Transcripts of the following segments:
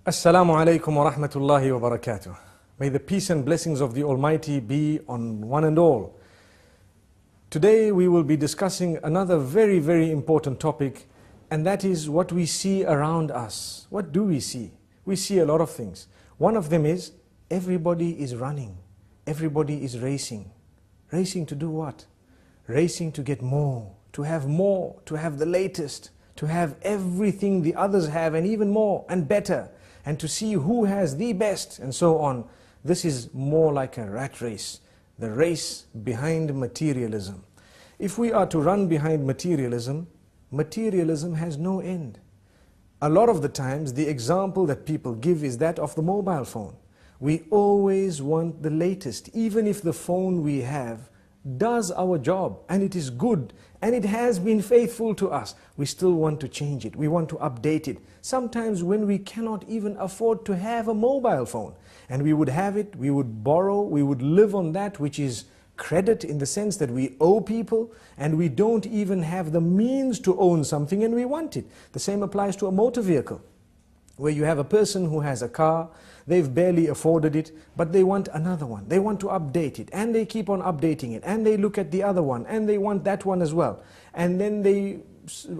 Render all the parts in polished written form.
Assalamu alaikum wa rahmatullahi wa barakatuh. May the peace and blessings of the Almighty be on one and all. Today we will be discussing another very, very important topic, and that is what we see around us. What do we see? We see a lot of things. One of them is everybody is running. Everybody is racing. Racing to do what? Racing to get more, to have the latest, to have everything the others have and even more and better, and to see who has the best and so on. This is more like a rat race, the race behind materialism. If we are to run behind materialism, materialism has no end. A lot of the times the example that people give is that of the mobile phone. We always want the latest, even if the phone we have does our job and it is good and it has been faithful to us, we still want to change it, we want to update it. Sometimes when we cannot even afford to have a mobile phone and we would have it, we would borrow, we would live on that which is credit, in the sense that we owe people and we don't even have the means to own something and we want it. The same applies to a motor vehicle, where you have a person who has a car, they've barely afforded it, but they want another one. They want to update it, and they keep on updating it, and they look at the other one, and they want that one as well. And then they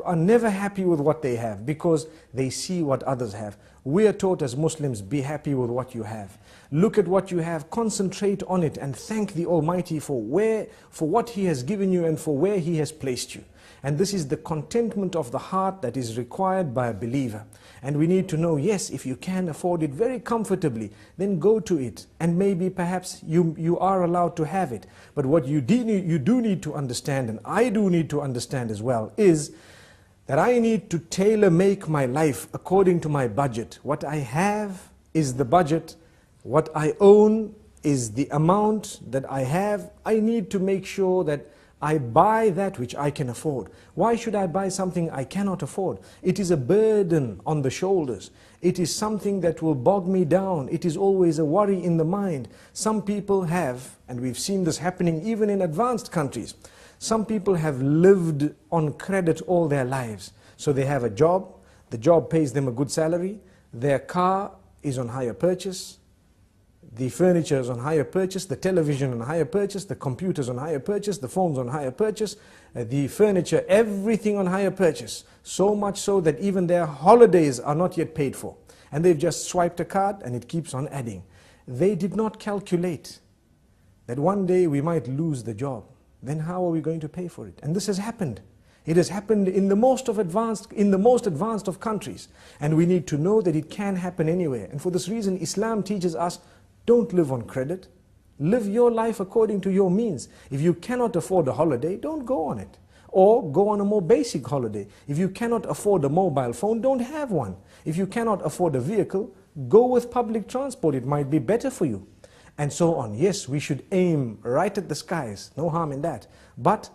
are never happy with what they have, because they see what others have. We are taught as Muslims, be happy with what you have. Look at what you have, concentrate on it, and thank the Almighty for what He has given you and for where He has placed you. And this is the contentment of the heart that is required by a believer. And we need to know, yes, if you can afford it very comfortably, then go to it. And maybe perhaps you are allowed to have it. But what you do need to understand, and I do need to understand as well, is that I need to tailor-make my life according to my budget. What I have is the budget. What I own is the amount that I have. I need to make sure that I buy that which I can afford. Why should I buy something I cannot afford? It is a burden on the shoulders. It is something that will bog me down. It is always a worry in the mind. Some people have, and we've seen this happening even in advanced countries, some people have lived on credit all their lives. So they have a job, the job pays them a good salary, their car is on hire purchase, the furniture is on hire purchase, the television on hire purchase, the computers on hire purchase, the phones on hire purchase, the furniture, everything on hire purchase. So much so that even their holidays are not yet paid for. And they've just swiped a card and it keeps on adding. They did not calculate that one day we might lose the job. Then how are we going to pay for it? And this has happened. It has happened in the most advanced of countries. And we need to know that it can happen anywhere. And for this reason, Islam teaches us, don't live on credit. Live your life according to your means. If you cannot afford a holiday, don't go on it. Or go on a more basic holiday. If you cannot afford a mobile phone, don't have one. If you cannot afford a vehicle, go with public transport. It might be better for you. And so on. Yes, we should aim right at the skies. No harm in that. But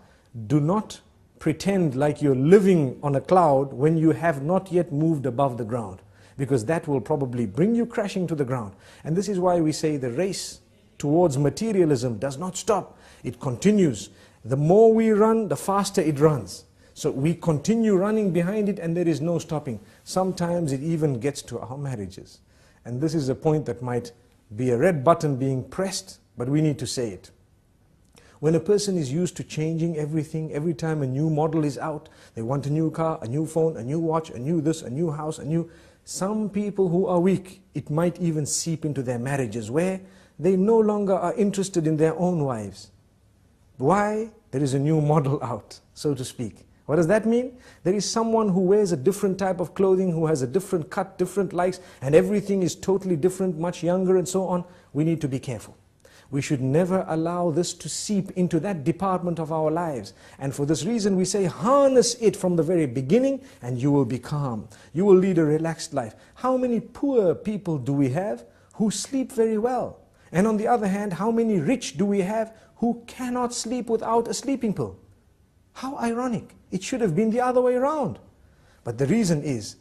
do not pretend like you're living on a cloud when you have not yet moved above the ground, because that will probably bring you crashing to the ground. And this is why we say the race towards materialism does not stop. It continues. The more we run, the faster it runs. So we continue running behind it and there is no stopping. Sometimes it even gets to our marriages. And this is a point that might be a red button being pressed, but we need to say it. When a person is used to changing everything, every time a new model is out, they want a new car, a new phone, a new watch, a new this, a new house, a new... Some people who are weak, it might even seep into their marriages, where they no longer are interested in their own wives. Why? There is a new model out, so to speak. What does that mean? There is someone who wears a different type of clothing, who has a different cut, different likes, and everything is totally different, much younger and so on. We need to be careful. We should never allow this to seep into that department of our lives. And for this reason we say, harness it from the very beginning and you will be calm. You will lead a relaxed life. How many poor people do we have who sleep very well? And on the other hand, how many rich do we have who cannot sleep without a sleeping pill? How ironic. It should have been the other way around. But the reason is,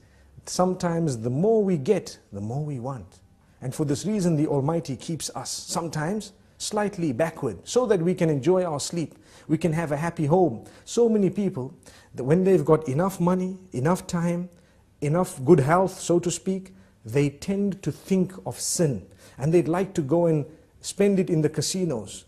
sometimes the more we get, the more we want. And for this reason, the Almighty keeps us sometimes slightly backward, so that we can enjoy our sleep, we can have a happy home. So many people, that when they've got enough money, enough time, enough good health, so to speak, they tend to think of sin, and they'd like to go and spend it in the casinos,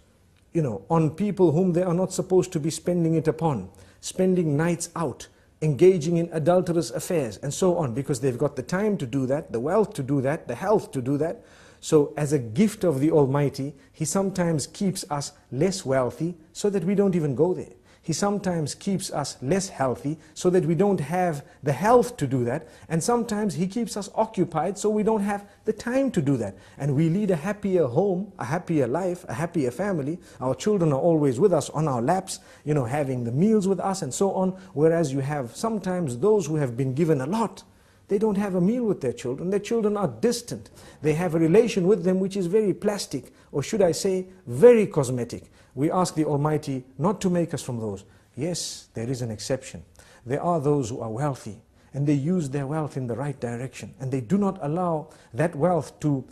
on people whom they are not supposed to be spending it upon, spending nights out, engaging in adulterous affairs, and so on, because they've got the time to do that, the wealth to do that, the health to do that. So as a gift of the Almighty, He sometimes keeps us less wealthy so that we don't even go there. He sometimes keeps us less healthy so that we don't have the health to do that. And sometimes He keeps us occupied so we don't have the time to do that. And we lead a happier home, a happier life, a happier family. Our children are always with us on our laps, having the meals with us and so on. Whereas you have sometimes those who have been given a lot, they don't have a meal with their children. Their children are distant. They have a relation with them which is very plastic, or should I say, very cosmetic. We ask the Almighty not to make us from those. Yes, there is an exception. There are those who are wealthy, and they use their wealth in the right direction, and they do not allow that wealth to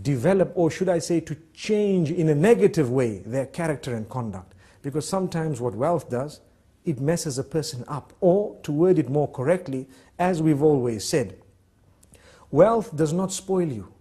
develop, or should I say, to change in a negative way their character and conduct. Because sometimes what wealth does, it messes a person up. Or, to word it more correctly, as we've always said, wealth does not spoil you,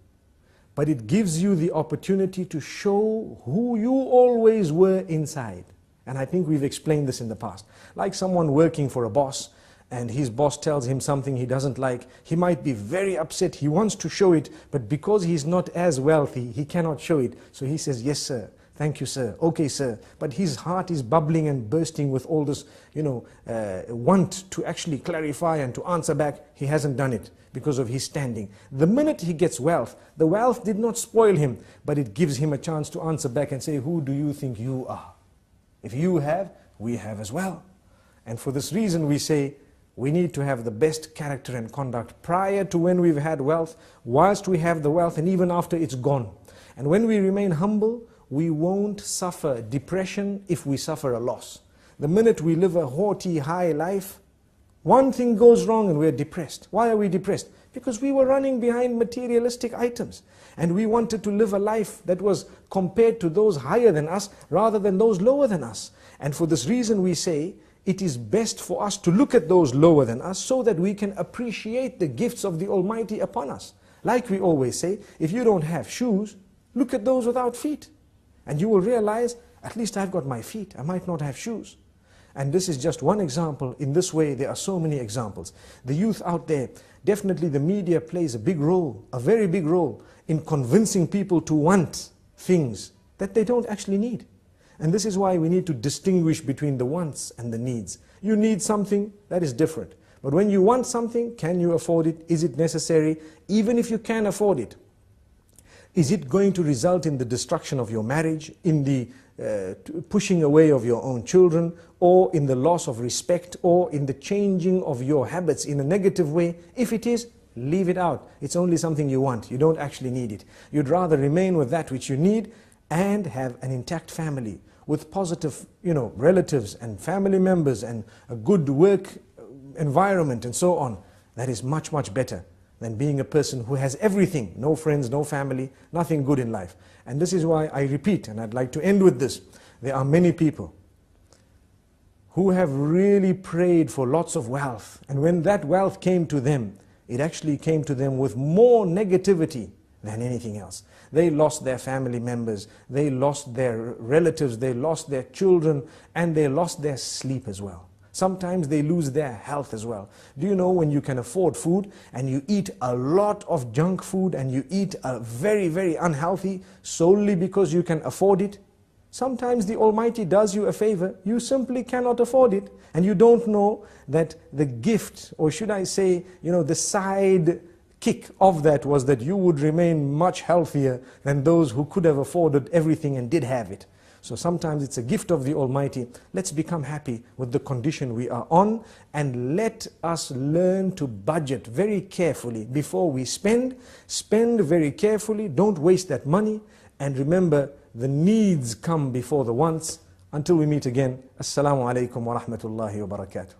but it gives you the opportunity to show who you always were inside. And I think we've explained this in the past. Like someone working for a boss, and his boss tells him something he doesn't like, he might be very upset, he wants to show it, but because he's not as wealthy, he cannot show it. So he says, yes sir, thank you sir, okay sir. But his heart is bubbling and bursting with all this, want to actually clarify and to answer back. He hasn't done it because of his standing. The minute he gets wealth, the wealth did not spoil him, but it gives him a chance to answer back and say, who do you think you are? If you have, we have as well. And for this reason we say, we need to have the best character and conduct prior to when we've had wealth, whilst we have the wealth, and even after it's gone. And when we remain humble, we won't suffer depression if we suffer a loss. The minute we live a haughty, high life, one thing goes wrong and we're depressed. Why are we depressed? Because we were running behind materialistic items. And we wanted to live a life that was compared to those higher than us, rather than those lower than us. And for this reason we say, it is best for us to look at those lower than us, so that we can appreciate the gifts of the Almighty upon us. Like we always say, if you don't have shoes, look at those without feet. And you will realize, at least I've got my feet, I might not have shoes. And this is just one example. In this way, there are so many examples. The youth out there, definitely the media plays a big role, a very big role, in convincing people to want things that they don't actually need. And this is why we need to distinguish between the wants and the needs. You need something, that is different. But when you want something, can you afford it? Is it necessary? Even if you can afford it, is it going to result in the destruction of your marriage, in the pushing away of your own children, or in the loss of respect, or in the changing of your habits in a negative way? If it is, leave it out. It's only something you want. You don't actually need it. You'd rather remain with that which you need and have an intact family with positive, relatives and family members and a good work environment and so on. That is much, much better than being a person who has everything, no friends, no family, nothing good in life. And this is why I repeat, and I'd like to end with this, there are many people who have really prayed for lots of wealth, and when that wealth came to them, it actually came to them with more negativity than anything else. They lost their family members, they lost their relatives, they lost their children, and they lost their sleep as well. Sometimes they lose their health as well. Do you know, when you can afford food and you eat a lot of junk food and you eat a very, very unhealthy solely because you can afford it? Sometimes the Almighty does you a favor, you simply cannot afford it, and you don't know that the gift, or should I say, the side kick of that was that you would remain much healthier than those who could have afforded everything and did have it. So sometimes it's a gift of the Almighty. Let's become happy with the condition we are on, and let us learn to budget very carefully before we spend. Spend very carefully, don't waste that money, and remember, the needs come before the wants. Until we meet again, Assalamu alaikum wa rahmatullahi wa barakatuh.